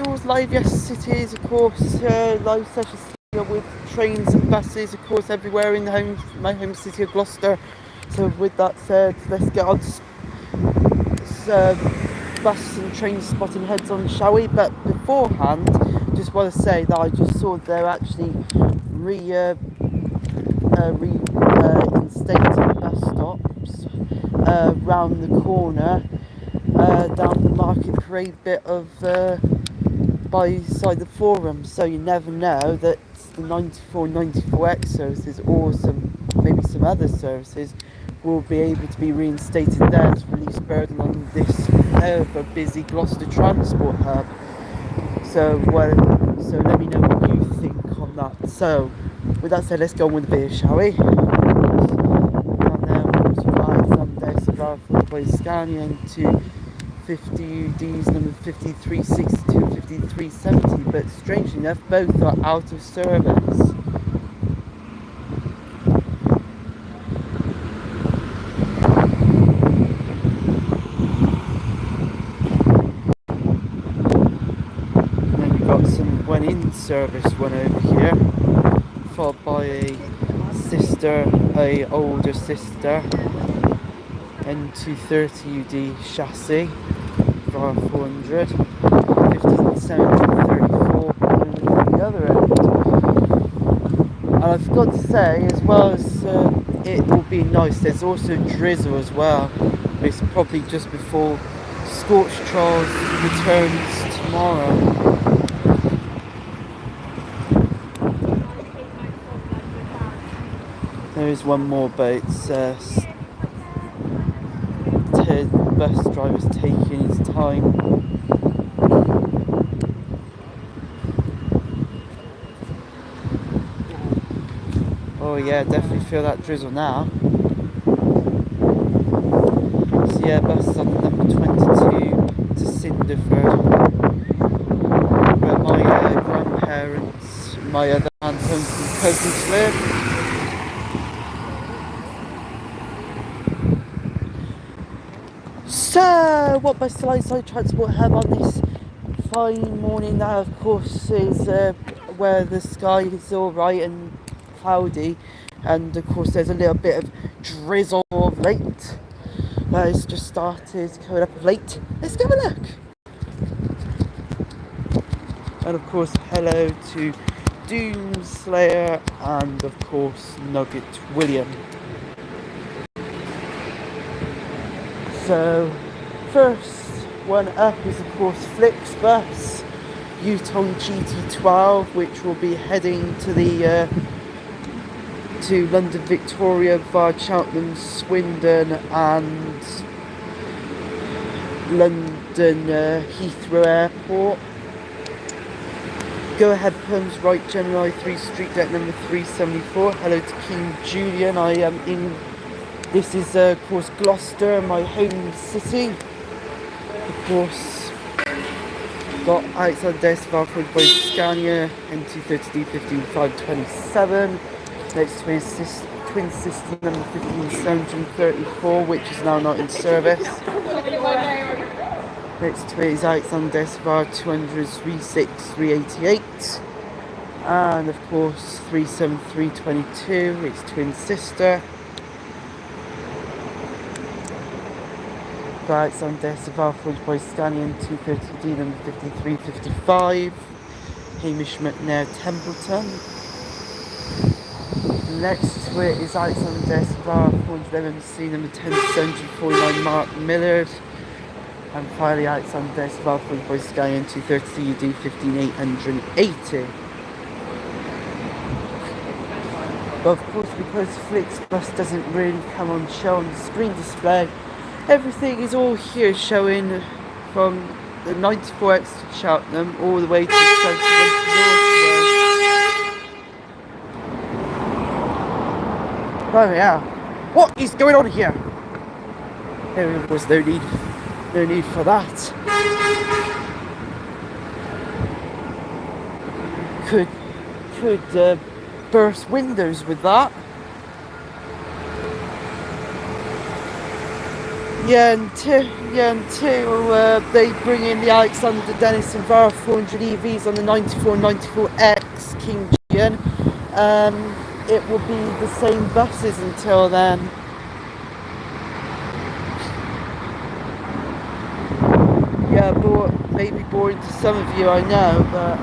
rails live? Yes, it is, of course. Live sessions with trains and buses, of course, everywhere in my home city of Gloucester. So with that said, let's get on bus and train spotting heads on, shall we? But beforehand, just want to say that I just saw they're actually reinstating bus stops round the corner down the Market Parade bit of by side the Forum. So you never know that the 94 services or maybe some other services will be able to be reinstated there to release burden on this ever busy Gloucester transport hub. So let me know what you think on that. So with that said, let's go on with the video, shall we? And then we'll surprise on this followed by Scania into 50 UDs number 5362 and 5370, but strangely enough both are out of service. One in service one over here, followed by a older sister N230 UD chassis for 400, 1534 on the other end. And I forgot to say, as well as it will be nice, there's also drizzle as well. It's probably just before Scorch Trials returns tomorrow. There is one more, but it's bus driver's taking his time. Oh yeah, definitely feel that drizzle now. So yeah, bus on number 22 to Cinderford, where my grandparents, my other aunts and cousins live. So, what bus to Lightside Transport Hub on this fine morning now, of course, is where the sky is alright and cloudy, and of course there's a little bit of drizzle of late. It's just started coming up of late. Let's have a look. And of course, hello to Doomslayer and of course Nugget William. So, first one up is of course Flixbus Yutong GT12, which will be heading to the to London Victoria via Cheltenham, Swindon and London Heathrow Airport. Go ahead Perms right Gemini 3 Street Deck number 374. Hello to King Julian. I am in. This is of course Gloucester, my home city. Of course, got outside desk followed by Scania N230D 15527. Next to his twin sister number 15734, which is now not in service. Next to it is outside desk bar 200 36388. And of course 37322, its twin sister. Right on desk followed by Scania N230D number 5355. Hamish McNair Templeton. Next to it is outside desk bar 411MC number 10749 Mark Millard. And finally outside desk bar followed by Scania N230 UD 15880. But of course, because Flixbus doesn't really come on show on the screen display, everything is all here showing from the 94X to Cheltenham all the way to the North. Oh yeah, what is going on here? There was no need for that. Could burst windows with that. until they bring in the Alexander Dennis and Vara 400 EVs on the 94X King Gian. It will be the same buses until then. Yeah, maybe boring to some of you, I know, but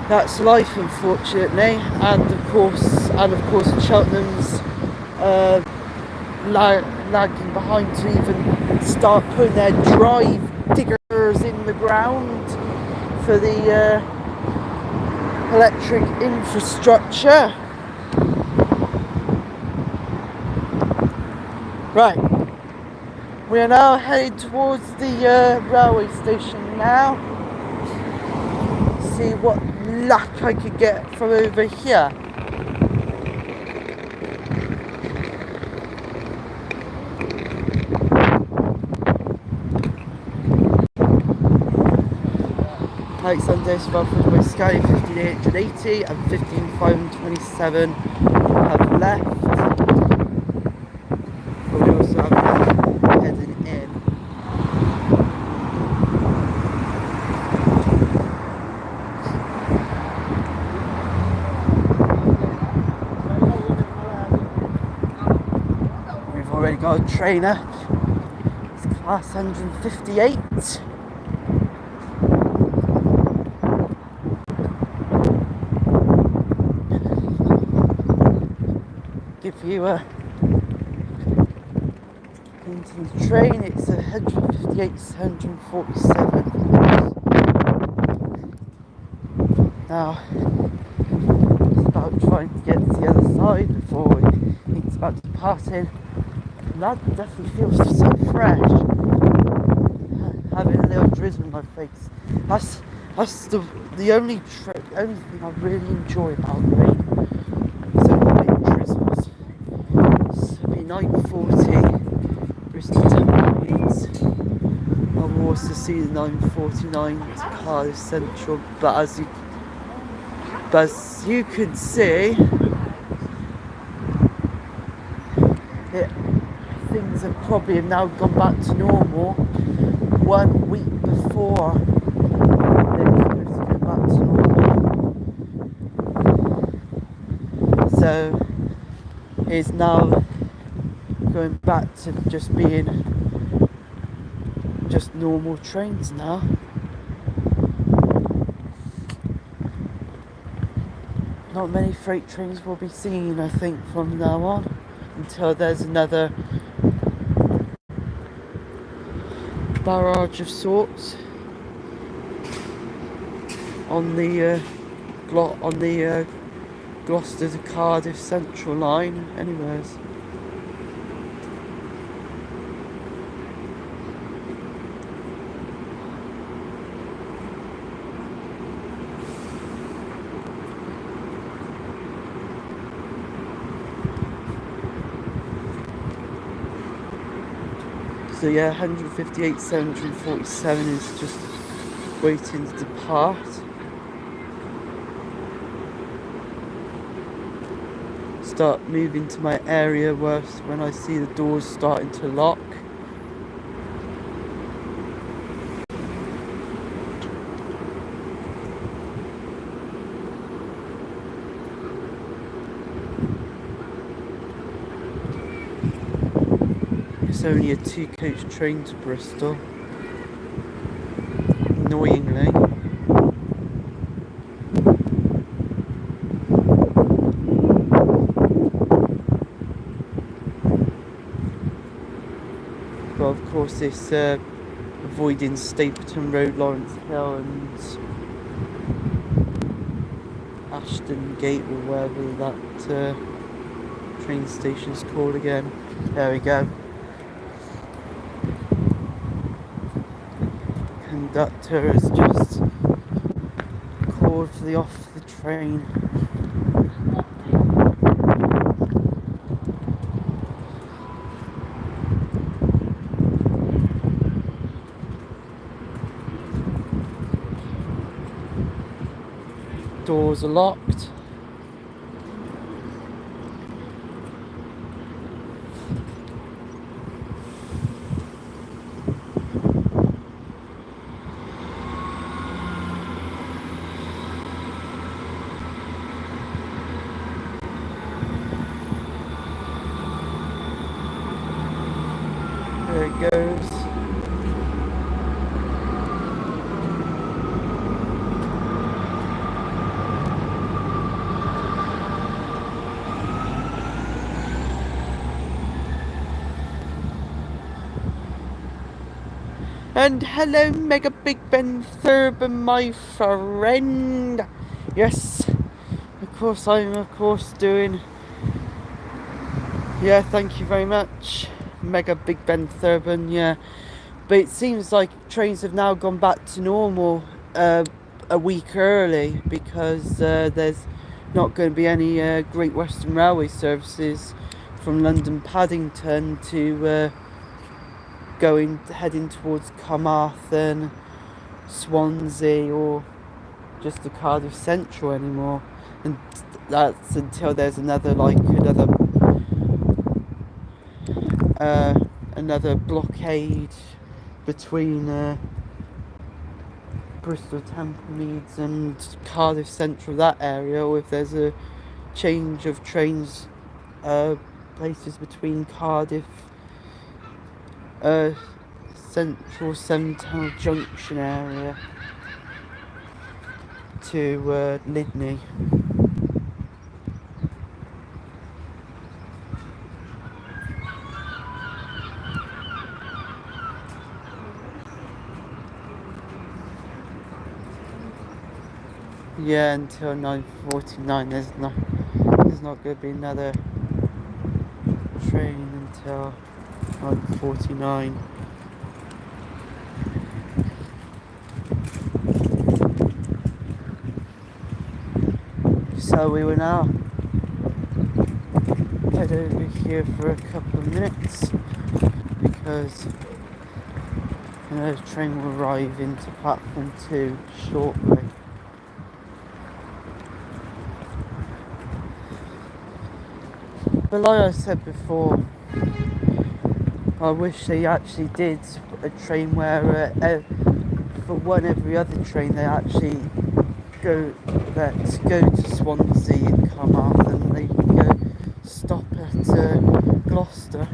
that's life, unfortunately. And of course, Cheltenham's lagging behind to even start putting their drive diggers in the ground for the electric infrastructure. Right, we are now headed towards the railway station now. See what luck I could get from over here. Alexander Sparford by Sky 15880 and 15527 have left. But we also have one heading in. We've already got a trainer. It's class 158. Give you a into the train, it's 158 to 147. Now it's about trying to get to the other side before it's about to pass in. And that definitely feels so fresh. Having a little drizzle in my face. That's the only thing I really enjoy about rain. It's only little drizzles. It'll be 9:40. Bristol Temple Leeds. I will also see the 9:49 to Cardiff Central, but as you can see, things have probably now gone back to normal 1 week before they were supposed to go back to normal. So it's now going back to just being just normal trains now. Not many freight trains will be seen, I think, from now on, until there's another barrage of sorts on the Gloucester to Cardiff Central line. Anyways. So yeah, 158, 747 is just waiting to depart. Start moving to my area when I see the doors starting to lock. It's only a 2-coach train to Bristol, annoyingly. But of course it's avoiding Stapleton Road, Lawrence Hill and Ashton Gate or wherever that train station's called again. There we go. Conductor has just called for the off the train. Doors are locked. And hello, Mega Big Ben Thurban, my friend. Yes, of course, I'm doing. Yeah, thank you very much, Mega Big Ben Thurban. Yeah, but it seems like trains have now gone back to normal a week early because there's not going to be any Great Western Railway services from London Paddington to heading towards Carmarthen, Swansea, or just the Cardiff Central anymore, and that's until there's another blockade between Bristol, Temple Meads, and Cardiff Central, that area, or if there's a change of trains, places between Cardiff Central Town Junction area to Lydney. Yeah, until 9:49. There's not going to be another train until 9:49. So we will now head over here for a couple of minutes because another train will arrive into platform 2 shortly. But like I said before, I wish they actually did a train where for one every other train they actually go to Swansea and come up, and they can go stop at Gloucester.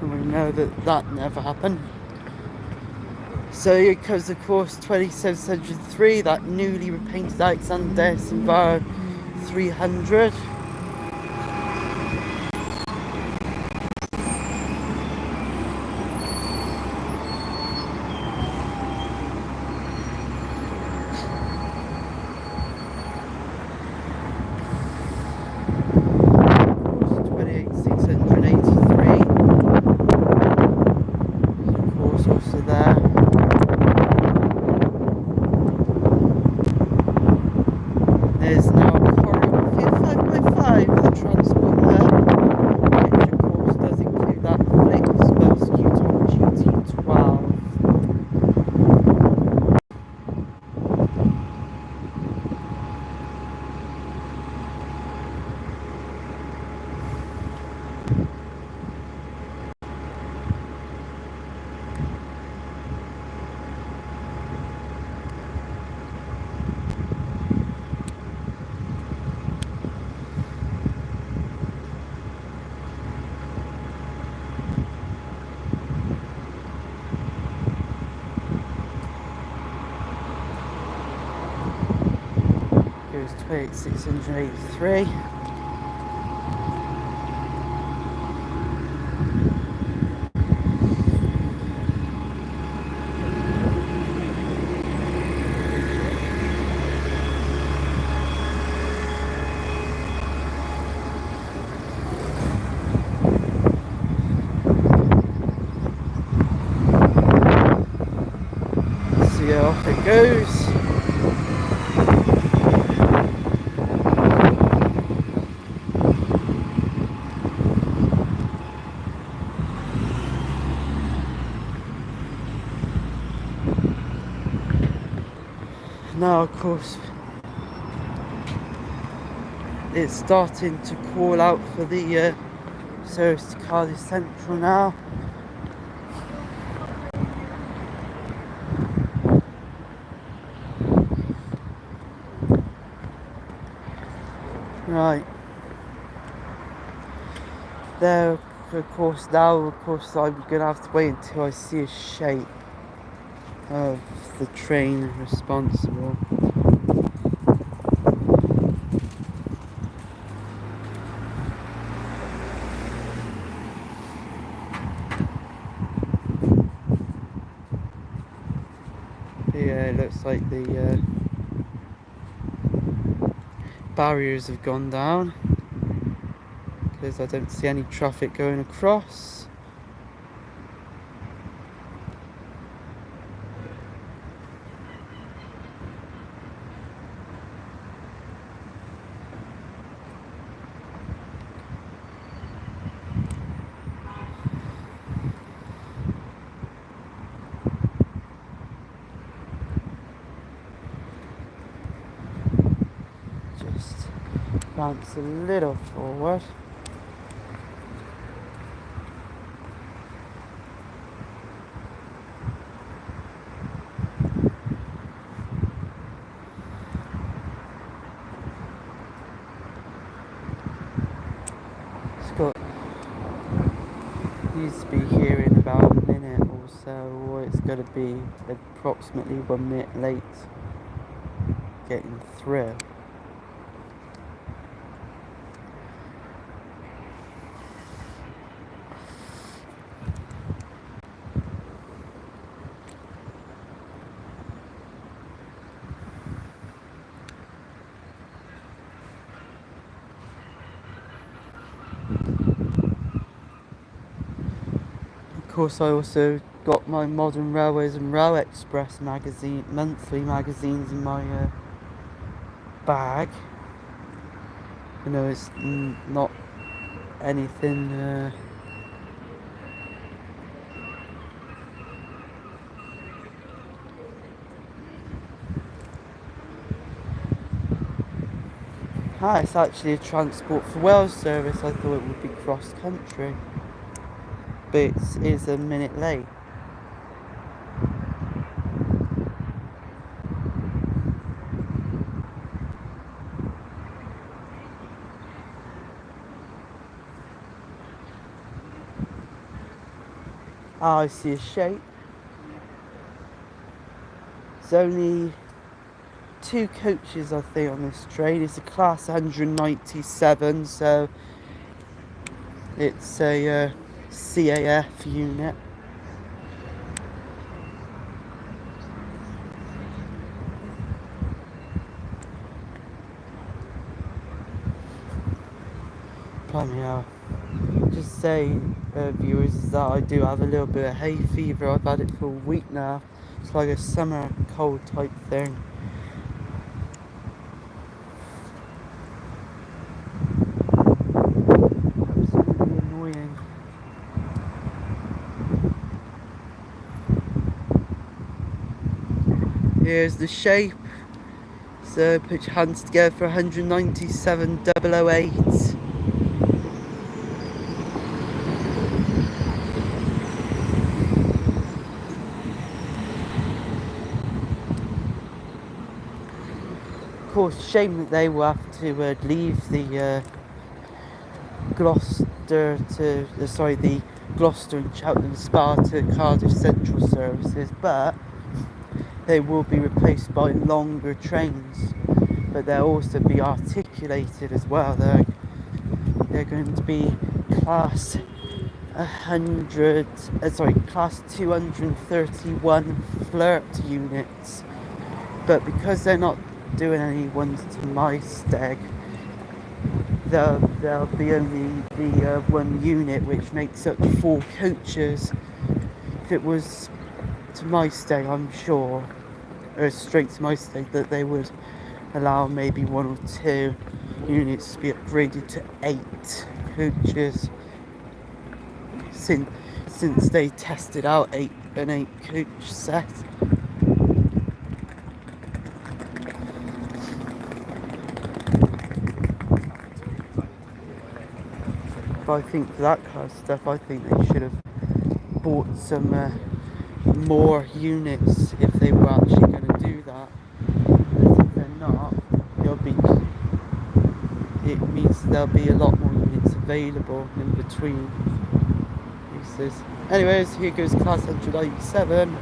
And we know that never happened. So because of course 2703, that newly repainted Alexander Dyson Bar 300. Here's 28683. So yeah, off it goes. Now, of course, it's starting to call out for the service to Cardiff Central now. Right. There, of course, I'm going to have to wait until I see a shape of the train responsible. it looks like the barriers have gone down because I don't see any traffic going across. Just bounce a little forward. Scott needs to be here in about a minute or so, or it's going to be approximately 1 minute late getting through. Of course, I also got my Modern Railways and Rail Express magazine, monthly magazines in my bag. You know, it's not anything it's actually a Transport for Wales service. I thought it would be cross country, but it is a minute late. I see a shape. There's only 2 coaches, I think, on this train. It's a class 197, so it's a CAF unit. Probably just say, viewers, is that I do have a little bit of hay fever. I've had it for a week now. It's like a summer cold type thing. Absolutely annoying. Here's the shape. So put your hands together for 197,008. Of course, shame that they will have to leave the Gloucester to the Gloucester and Cheltenham Spa to Cardiff Central services, but they will be replaced by longer trains. But they'll also be articulated as well. They're going to be class 231 flirt units. But because they're not doing any ones to my steg, there'll be only the 1 unit, which makes up 4 coaches. If it was to my steg, I'm sure, or straight to my steg, that they would allow maybe 1 or 2 units to be upgraded to 8 coaches, since they tested out an 8 coach set. I think for that kind of stuff, I think they should have bought some more units if they were actually going to do that. But if they're not, it means there'll be a lot more units available in between uses. Anyways, here goes class 197.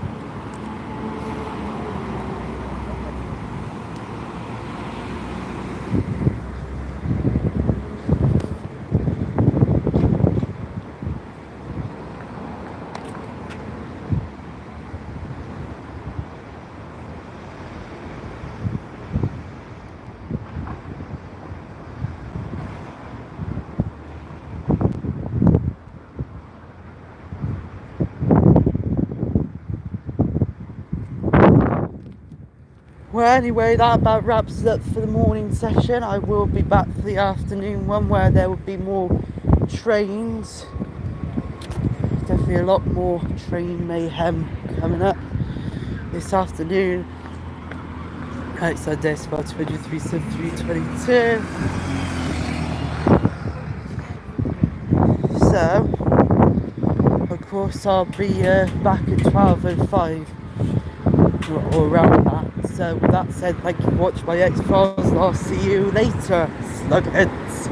Well, anyway, that about wraps it up for the morning session. I will be back for the afternoon one where there will be more trains. Definitely a lot more train mayhem coming up this afternoon. Outside this about 237322. So, of course, I'll be back at 12:05 or around that. So, with that said, thank you for watching my X-Files. I'll see you later, slugheads.